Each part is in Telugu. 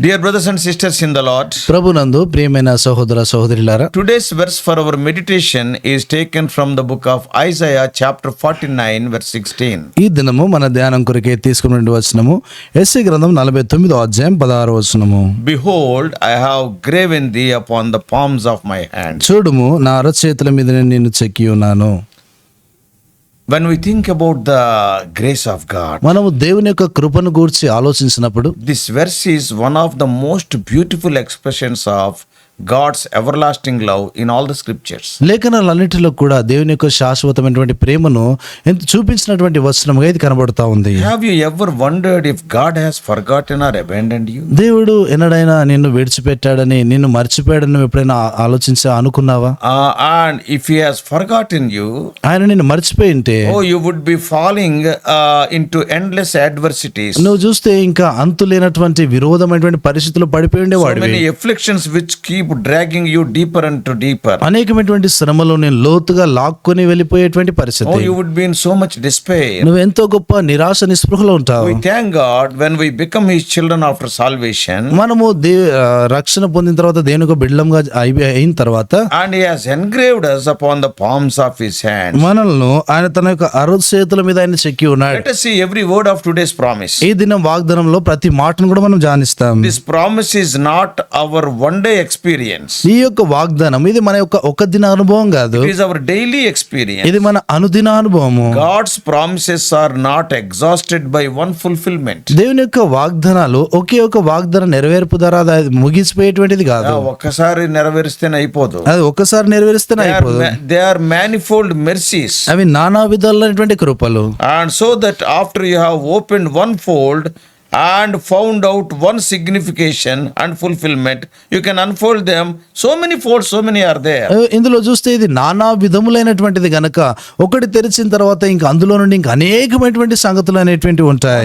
Dear brothers and sisters in the Lord, ప్రభునందు ప్రియమైన సహోదర సహోదరులారా, today's verse for our meditation is taken from the book of Isaiah chapter 49 verse 16. ఈ దినము మన ధ్యానం కొరకే తీసుకున్న వచనము యెషయా గ్రంథం 49వ అధ్యాయం 16వ వచనము. Behold, I have graven thee upon the palms of my hand. చూడుము, నా అరచేతుల మీద నిన్ను చెక్కి ఉన్నాను. When we think about the grace of God, మనము దేవుని యొక్క కృపను గూర్చి ఆలోచించినప్పుడు this verse is one of the most beautiful expressions of God's everlasting love in all the scriptures. లేఖనాలన్నిటిలో కూడా దేవుని యొక్క శాశ్వతమైనటువంటి ప్రేమను ఎంత చూపించినటువంటి వచనముగా ఇది కనబడుతా ఉంది. Have you ever wondered if God has forgotten or abandoned you? దేవుడు ఎన్నడైనా నిన్ను విడిచిపెట్టాడని, నిన్ను మర్చిపోయాడని నువ్వు ఎప్పుడైనా అనుకున్నావా? And if he has forgotten you, ఆయన నిన్ను మర్చిపోయి ఉంటే you would be falling into endless adversities. నువ్వు చూస్తే ఇంకా అంతు లేనటువంటి విరోధమైనటువంటి పరిస్థితులు పడిపోయి So ఉండేవాడివి. many afflictions which keep dragging you deeper and deeper. అనేకమైనటువంటి శ్రమలో నేను లోతుగా లాక్కొని వెళ్ళిపోయేటువంటి పరిస్థితి. You would be in so much despair. నువ్వు ఎంతో గొప్ప నిరాశ నిస్పృహలో ఉంటావు. We thank God when we become his children after salvation. మనము రక్షణ పొందిన తర్వాత దేవునికి బిడ్డలంగా అయిన తర్వాత And he has engraved us upon the palms of his hands. మనల్ని ఆయన తన యొక్క అరచేతుల మీద ఆయన చెక్కి ఉన్నాడు. Let us see every word of today's promise. ఈ దినం వాగ్దానంలో ప్రతి మాటను కూడా మనం ధ్యానిస్తాం. This promise is not our one day experience. ఈ యొక్క వాగ్దానం ఇది మన యొక్క ఒక దిన అనుభవం కాదు. It is our daily experience. ఇది మన అనుదిన అనుభవము. God's promises are not exhausted by one fulfillment. దేవుని యొక్క వాగ్దానాలు ఒకే ఒక వాగ్దానం నెరవేర్పు ద్వారా అది ముగిసిపోయేటువంటిది కాదు. ఒక్కసారి నెరవేరిస్తేనే అయిపోదు. అది ఒక్కసారి నెరవేరిస్తేనే అయిపోదు. They are manifold mercies. అవి నానా విధాలైనటువంటి కృపలు. And so that after you have opened one fold and found out one signification and fulfillment, you can unfold them. So many folds, so many are there. ఇందులో చూస్తే ఇది నానా విధములైనటువంటిది గనక ఒకటి తెరిచిన తర్వాత ఇంకా అందులో నుండి ఇంకా అనేకమైనటువంటి సంగతులు అనేటువంటివి ఉంటాయి.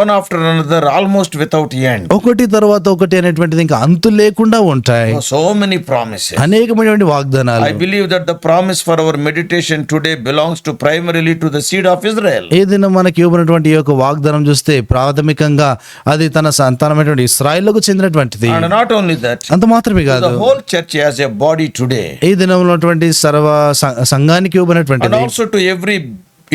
One after another, almost without end. ఒకటి తర్వాత ఒకటి అనేటువంటిది ఇంకా అంతు లేకుండా ఉంటాయి. So many promises. అనేకమైనటువంటి వాగ్దానాలు. I believe that the promise for our meditation today belongs to primarily to the seed of Israel. ఏదైనా మనకి ఇవ్వబడినటువంటి ఈ యొక్క వాగ్దానం చూస్తే ప్రాథమికంగా అది తన సంతానమైనటువంటి ఇశ్రాయేలుకు చెందినటువంటిది. And not only that, అంత మాత్రమే కాదు, the whole church has a body today. ఈ దినంలో ఉన్నటువంటి సర్వ సంఘానికి And ఇవ్వబడినటువంటిది. also to every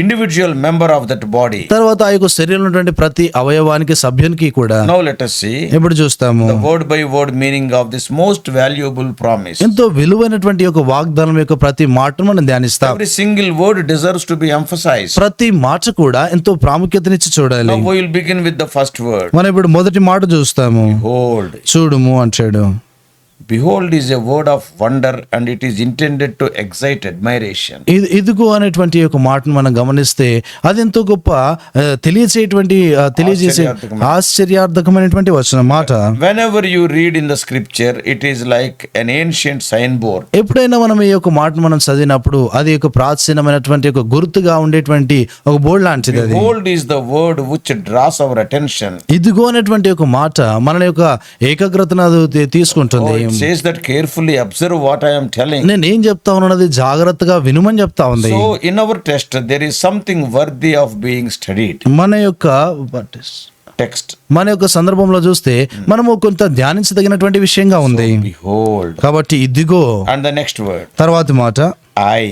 individual member of that body. తర్వాత ఆ యొక్క శరీరంలో ఉన్నటువంటి ప్రతి అవయవానికి సభ్యునికి కూడా. Now let us see ఇప్పుడు చూస్తాము the word by word meaning of this most valuable promise. ఎంతో విలువైనటువంటి యొక్క వాగ్దానం యొక్క ప్రతి మాటను మనం ధ్యానిస్తాం. Every single word deserves to be emphasized. ప్రతి మాట కూడా ఎంతో ప్రాముఖ్యతనిచ్చి చూడాలి. Now we will begin with the first word. మనం ఇప్పుడు మొదటి మాట చూస్తాము. Behold. చూడుము అంటాడు. Behold is a word of wonder and it is intended to excite admiration. ఇదిగో అనేటువంటి యొక్క మాటను మనం గమనిస్తే అది ఎంతో గొప్ప తెలియజేసే ఆశ్చర్యార్థకమైనటువంటి వచన మాట. Whenever you read in the scripture, it is like an ancient signboard. ఎప్పుడైనా మనం ఈ యొక్క మాటను మనం చదివినప్పుడు అది ఒక ప్రాచీనమైనటువంటి ఒక గుర్తుగా ఉండేటువంటి ఒక బోర్డు లాంటిది. అది Behold is the word which draws our attention. ఇదిగో అనేటువంటి ఒక మాట మన యొక్క ఏకాగ్రతను తీసుకుంటుంది. It says that carefully observe what I am telling. నేను ఏం చెప్తా ఉన్నది జాగ్రత్తగా వినుమని చెప్తా ఉంది. So in our text there is something worthy of being studied. మన యొక్క Text. మన యొక్క సందర్భంలో చూస్తే మనము కొంత ధ్యానించదగినటువంటి విషయంగా ఉంది. Behold. కాబట్టి ఇదిగో. And the next word. తర్వాతి మాట I.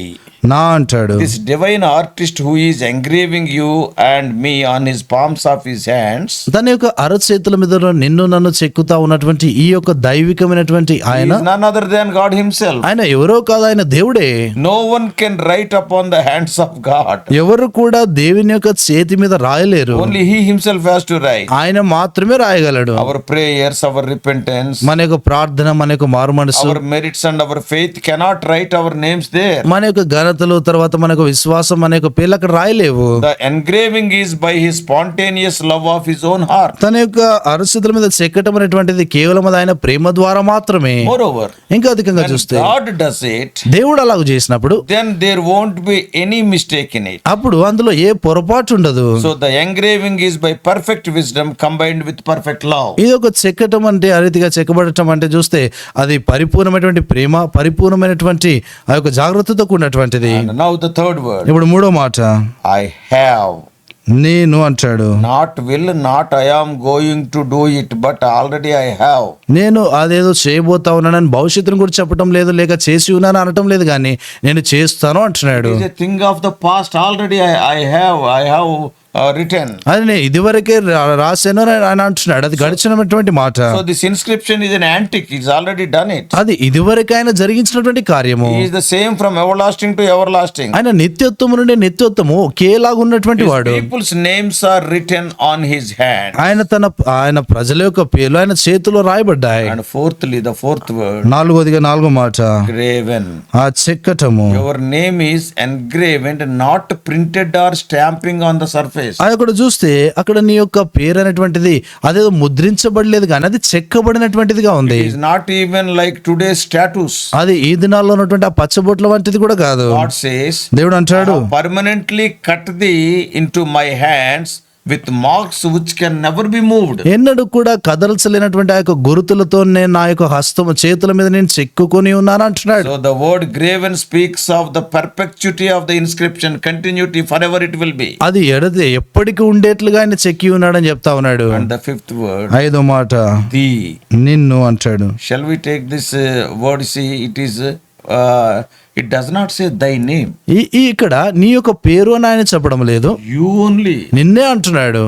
నా అంటాడు. This divine artist who is engraving you and me on his palms of his hands. తన యొక్క అరచేతుల మీద నిన్ను నన్ను చెక్కుతా ఉన్నటువంటి ఈ యొక్క దైవికమైనటువంటి ఆయన is none other than God himself. ఆయన ఎవరో కాదు, ఆయన దేవుడే. No one can write upon the hands of God. ఎవరు కూడా దేవుని యొక్క చేతి మీద రాయలేరు. Only he himself has to write. ఆయన మాత్రమే రాయగలడు. Our prayers, our repentance, మన యొక్క ప్రార్థన, మన యొక్క మారుమనసు, our merits and our faith cannot write our names there. మన యొక్క ఘనతలు, తర్వాత మన యొక్క విశ్వాసం, మన యొక్క పేర్లు అక్కడ రాయలేవు. The engraving is by his spontaneous love of his own heart. తన యొక్క అరచేతుల మీద చెక్కటం అనేటువంటిది కేవలం అది ఆయన ప్రేమ ద్వారా మాత్రమే. Moreover, ఇంకా అధికంగా చూస్తే God does it, దేవుడు అలాగ చేసినప్పుడు then there won't be any mistake in it. అప్పుడు అందులో ఏ పొరపాటు ఉండదు. So the engraving is by perfect wisdom combined with perfect love. ఇది ఒక చెక్కటం అంటే, ఆ రీతిగా చెక్కబడటం అంటే చూస్తే అది పరిపూర్ణమైనటువంటి ప్రేమ, పరిపూర్ణమైనటువంటి ఆ యొక్క జాగ్రత్తతో కూడినటువంటిది. And now the third word. ఇప్పుడు మూడో మాట, I have నేను అంటాడు. Not will, not I am going to do it, but already I have. నేను అదేదో చేయబోతా ఉన్నానని భవిష్యత్తును కూడా చెప్పడం లేదు, లేక చేసి ఉన్నాను అనటం లేదు, కానీ నేను చేస్తాను అంటున్నాడు. It is a thing of the past. Already I have written. అది నేను ఇదివరకే రాశాను అని ఆయన అంటున్నాడు. అది గడిచినటువంటి మాట. So this inscription is an antique. He's already done it. అది ఇదివరకే ఆయన జరిగించినటువంటి కార్యము. He is the same from everlasting to everlasting. ఆయన నిత్యత్వము నుండి నిత్యత్వము ఒకేలాగా ఉన్నటువంటి వాడు. People's names are written on his hand. ఆయన ప్రజల యొక్క పేర్లు ఆయన చేతిలో రాయబడ్డాయి. And fourthly, the fourth word, నాలుగో మాట graven. ఆ చెక్కటము. Your name is engraved, not printed or stamping on the surface. అక్కడ చూస్తే అక్కడ నీ యొక్క పేరు అనేటువంటిది అదేదో ముద్రించబడలేదు, కానీ అది చెక్కబడినటువంటిదిగా ఉంది. It is not even like today's tattoos. అది ఈ దినాల్లో ఉన్నటువంటి ఆ పచ్చబొట్ల వంటిది కూడా కాదు. God says, దేవుడు అంటాడు, permanently cut thee into my hands with marks which can never be moved. ఎన్నడూ కూడా కదల్చలేనటువంటి ఆ యొక్క గురుతులతో నేను నా యొక్క హస్తము చేతుల మీద నేను చెక్కుకొని ఉన్నాను అంటున్నాడు. So the word graven speaks of the perpetuity of the inscription, continuity, forever it will be. అది ఎప్పటికీ ఉండేట్లుగా ఆయన చెక్కి ఉన్నాడని చెప్తా ఉన్నాడు. And the fifth word, ఐదో మాట thee. నిన్ను అంటాడు. Shall we take this word? See, it does not say thy name. ఇక్కడ నీ యొక్క పేరు అని ఆయన చెప్పడం లేదు, You only. నిన్నే అంటున్నాడు.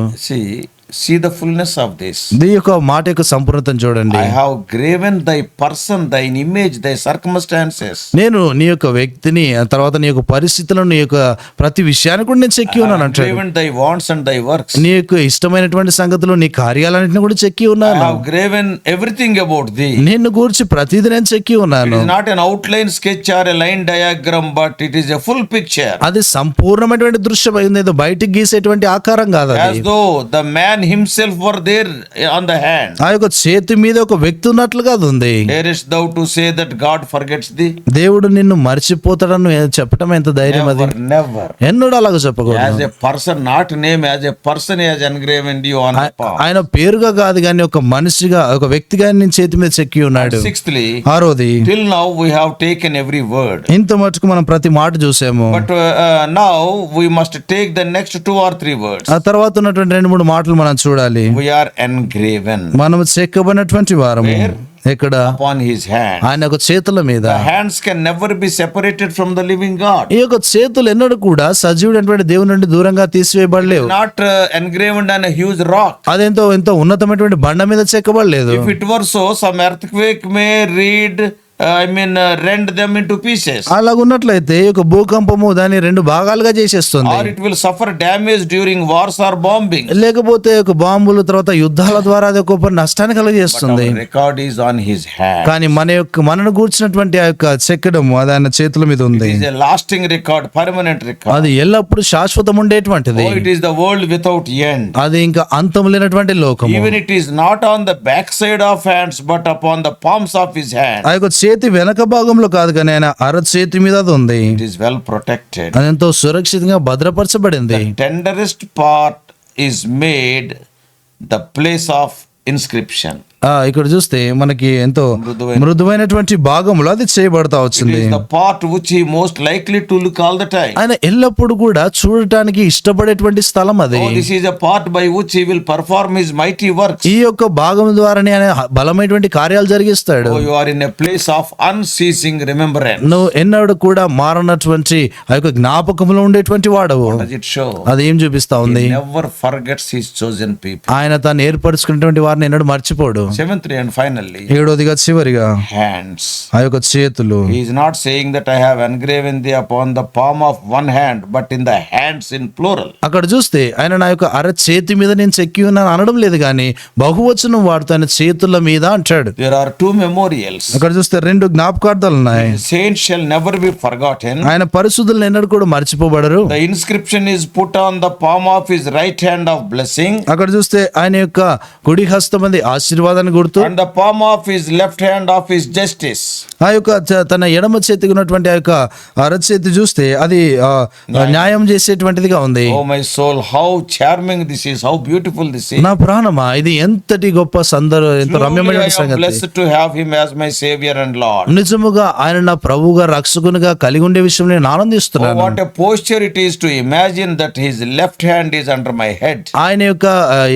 See the fullness of this. ఈ యొక్క మాట యొక్క సంపూర్ణతను చూడండి. I have graven thy person, thine image, thy circumstances. నేను నీ యొక్క వ్యక్తిని, ఆ తర్వాత నీ యొక్క పరిస్థితులను, నీ యొక్క ప్రతి విషయాన్ని కూడా నేను చెక్కి ఉన్నాను అంటాడు. Graven thy wants and thy works. నీ యొక్క ఇష్టమైనటువంటి సంగతులు, నీ కార్యాలన్నింటినీ కూడా చెక్కి I ఉన్నాను. have graven everything about thee. నిన్ను గూర్చి ప్రతిదీ నేను చెక్కి It ఉన్నాను. is not an outline sketch or a line diagram, but it is a full picture. అది సంపూర్ణమైనటువంటి దృశ్యం అయింది, ఏదో బయటికి గీసేటువంటి ఆకారం కాదు As అది. though the man himself were there on the hand. ఆ యొక్క చేతి మీద ఒక వ్యక్తి ఉన్నట్లుగా అది ఉంది. Darest thou to say that God forgets thee? దేవుడు నిన్ను మర్చిపోతాడని చెప్పటం ఎంత ధైర్యం అది. Never. ఎన్నడూ అలాగ As చెప్పకూడదు. a person, not name, as a person he has engraved you on the palm. ఆయన పేరుగా కాదు కానీ ఒక మనిషిగా, ఒక వ్యక్తిగా నేను చేతి మీద చెక్కి ఉన్నాడు. Sixthly, ఆరోది, till now we have taken every word. ఇంత మటుకు మనం ప్రతి మాట చూసాము. But now we must take the next 2 or 3 words. ఆ తర్వాత ఉన్నటువంటి 2-3 మాటలు మనం చూడాలి. We are engraven మనము చెక్కబడినటువంటి వారము. ఎక్కడ? upon his hand. ఆయన యొక్క చేతుల మీద. The hands can never be separated from the living God. ఈ యొక్క చేతులు ఎన్నడూ కూడా సజీవుడైనటువంటి దేవుని నుండి దూరంగా తీసివేయబడలేవు. Not engraved on a huge rock. ఎంతో ఉన్నతమైనటువంటి బండ మీద చెక్కబడలేదు. If it were so, some earthquake may rend them into pieces. అలాగున్నట్లయితే ఈ యొక్క భూకంపము దాన్ని 2 భాగాలుగా చేసేస్తుంది. Or it will suffer damage during wars or bombing. లేకపోతే ఒక బాంబులు తర్వాత యుద్ధాల ద్వారా అది ఒక నష్టాన్ని కలుగజేస్తుంది. Our record is on his hand. కానీ మనను గూర్చినటువంటి ఆ యొక్క చెక్కడము అది ఆయన చేతుల మీద ఉంది. It is a lasting record, permanent record. అది ఎల్లప్పుడూ శాశ్వతం ఉండేటువంటిది. Oh, it is the world without end. అది ఇంకా అంతం లేనటువంటి లోకము. Even it is not on the backside of hands, but upon the palms of his hand. ఆ యొక్క చేతి వెనక భాగంలో కాదు కానీ ఆయన అరచేతి మీద అది ఉంది. It is well protected. అది ఎంతో సురక్షితంగా భద్రపరచబడింది. The tenderest part is made the place of inscription. ఇక్కడ చూస్తే మనకి ఎంతో మృదువైన- మృదువైనటువంటి భాగంలో అది చేయబడతా It వచ్చింది. is the part which he most likely to look all the time. ఆయన ఎల్లప్పుడు కూడా చూడటానికి ఇష్టపడేటువంటి స్థలం అది. Oh, this is a part by which he will perform his mighty works. ఈ యొక్క భాగం ద్వారానే ఆయన బలమైనటువంటి కార్యాలు జరిగిస్తాడు. Oh, you are in a place of unceasing remembrance. నువ్వు ఎన్నడూ కూడా మారనటువంటి ఆ యొక్క జ్ఞాపకంలో ఉండేటువంటి వాడవు. What does it show? అది ఏం చూపిస్తా ఉంది? He never forgets his chosen people. ఆయన తాను ఏర్పరచుకున్నటువంటి వారిని ఎన్నడూ మర్చిపోడు. Seventhly and finally, ఏడోదిగా చివరిగా hands. ఆ యొక్క చేతులు. He is not saying that I have engraven thee upon the palm of one hand, but in the hands in plural. అక్కడ చూస్తే ఆయన నా యొక్క చేతి మీద నేను చెక్కి ఉన్నాను అనడం లేదు కానీ బహువచనం వాడుతూ ఆయన చేతుల మీద అంటాడు. There are 2 memorials. అక్కడ చూస్తే 2 జ్ఞాపకార్థాలు ఉన్నాయి. The saints shall never be forgotten. ఆయన పరిశుద్ధులను ఎన్నడూ కూడా మర్చిపోబడరు. The inscription is put on the palm of his right hand of blessing. అక్కడ చూస్తే ఆయన యొక్క కుడి హస్తం అది ఆశీర్వాదం ఆశీర్వాదాన్ని గుర్తు, and the palm of his left hand of his justice. ఆ యొక్క తన ఎడమ చేతికి ఉన్నటువంటి ఆ యొక్క అరచేతి చూస్తే అది న్యాయం చేసేటువంటిదిగా ఉంది. Oh my soul, how charming this is, how beautiful this is. నా ప్రాణమా, ఇది ఎంతటి గొప్ప ఎంత Truly, రమ్యమైన I am సంగతి. blessed to have him as my savior and Lord. నిజముగా ఆయన నా ప్రభువుగా రక్షకునిగా కలిగి ఉండే విషయం నేను Oh, ఆనందిస్తున్నాను. what a posture it is to imagine that his left hand is under my head. ఆయన యొక్క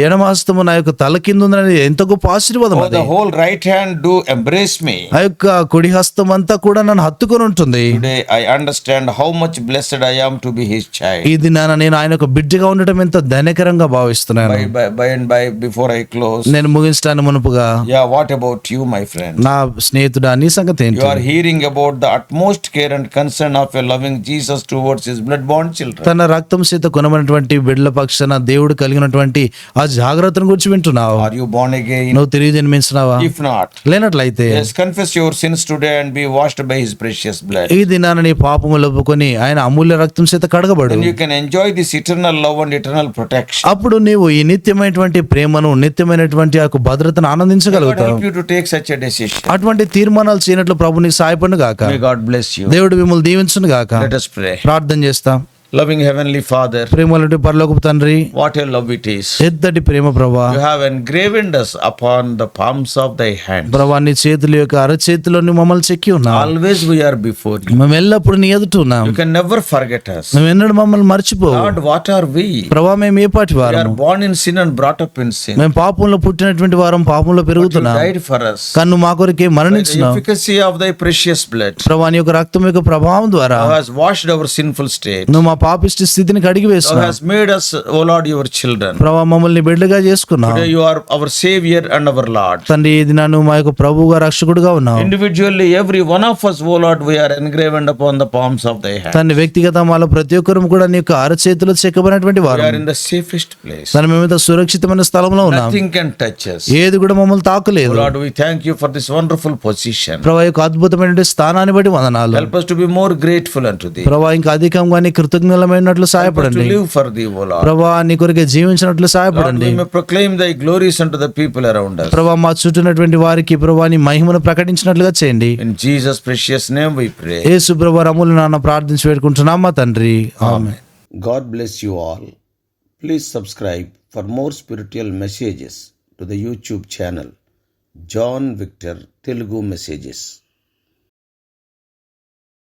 ఎడమ హస్తము నా యొక్క తల కింద ఉందని ఎంత గొప్ప ఆశీర్వాదం Oh, అది. the whole right hand do embrace me. ఆ యొక్క కుడి హస్తం అంతా కూడా నన్ను హత్తుకొని ఉంటుంది. Today I understand how much blessed I am to be his child. ఈ దినాన నేను ఆయన ఒక బిడ్డగా ఉండటం ఎంత ధన్యకరంగా భావిస్తున్నాను. By and by, before I close. నేను ముగించడానికి మునుపుగా, Yeah, what about you, my friend? నా స్నేహితుడా, నీ సంగతి ఏంటి? You are hearing about the utmost care and concern of a loving Jesus towards his blood-born children. తన రక్తం చేత కొనబడినటువంటి బిడ్డల పక్షాన దేవుడు కలిగినటువంటి ఆ జాగ్రత్తను గురించి వింటున్నావు. Are you born again? నువ్వు తిరిగి జన్మించినావా? If not, లేనట్లయితే yes, confess your sins today and be washed by his precious blood. ఈ దినాన నీ పాపములు ఒప్పుకొని ఆయన అమూల్య రక్తం చేత కడగబడు. Then you can enjoy this eternal love and eternal protection. అప్పుడు నీవు ఈ నిత్యమైనటువంటి ప్రేమను, నిత్యమైనటువంటి ఆ యొక్క భద్రతను God ఆనందించగలుగుతావు. help you to take such a decision. అటువంటి తీర్మానాలు చేయనట్లు ప్రభు నీకు సహాయపడును గాక. May God bless you. దేవుడు మిమ్మల్ని దీవించును గాక. Let us pray. ప్రార్థన చేస్తాం. Loving Heavenly Father, ప్రేమలంటే పరలోకపు తండ్రి, what a love it is. ఎంతటి ప్రేమ ప్రభా. You have engraven us upon the palms of thy hand. ప్రభా, నీ చేతుల యొక్క అరచేతిలో నువ్వు మమ్మల్ని చెక్కి ఉన్నావు. Always we are before you. మేము ఎల్లప్పుడు నీ ఎదుట ఉన్నాం. You can never forget us. మేము ఎన్నడూ మమ్మల్ని మర్చిపోవు. Lord, what are we? ప్రభా, మేము ఏ పాటి We వారము? are born in sin and brought up in sin. మేము పాపంలో పుట్టినటువంటి వారం, పాపంలో You పెరుగుతున్నాం. died for us. కన్ను మా కొరకే By the మరణించినావు. efficacy of thy precious blood, ప్రభా, నీ యొక్క రక్తం యొక్క ప్రభావం ద్వారా thou hast washed our sinful state. నువ్వు మా పాపిష్టి స్థితిని కడిగి Thou వేస్తున్నావు. hast made us, O Lord, your children. ప్రభా, మమ్మల్ని బిడ్డగా చేసుకున్నావు. Today you are our Savior and our Lord. తండ్రి, ఇది నన్ను మా యొక్క ప్రభువుగా రక్షకుడుగా ఉన్నావు. Individually, every one of us, O Lord, we are engraven upon the palms of thy hand. తండ్రి, వ్యక్తిగత మాలో ప్రతి ఒక్కరు కూడా నీ యొక్క అరచేతిలో చెక్కబడినటువంటి We వారు. are in the safest place. తను మేమైతే సురక్షితమైన స్థలంలో ఉన్నాం. Nothing can touch us. ఏది కూడా మమ్మల్ని O తాకలేదు. Lord, we thank you for this wonderful position. ప్రభా, యొక్క అద్భుతమైన స్థానాన్ని బట్టి వందనాలు. Help us to be more grateful unto thee. ప్రభా, ఇంకా అధికంగా నీ కృతజ్ఞతమైనట్లు Help us to సహాయపడండి. live for thee, O Lord. ప్రభా, నీ కొరకే జీవించినట్లు Lord, సహాయపడండి. we may proclaim thy glories unto the people around us. ప్రభా, మా చుట్టూనటువంటి వారికి ప్రభా నీ మహిమను ప్రకటించినట్లుగా చేయండి. In Jesus' precious name we pray. యేసు ప్రభు రమ్ములు నాన్న ప్రార్థించి వేడుకుంటున్నాం మా తండ్రి. ఆమేన్. God bless you all. Please subscribe for more spiritual messages to the YouTube channel John Victor Telugu Messages.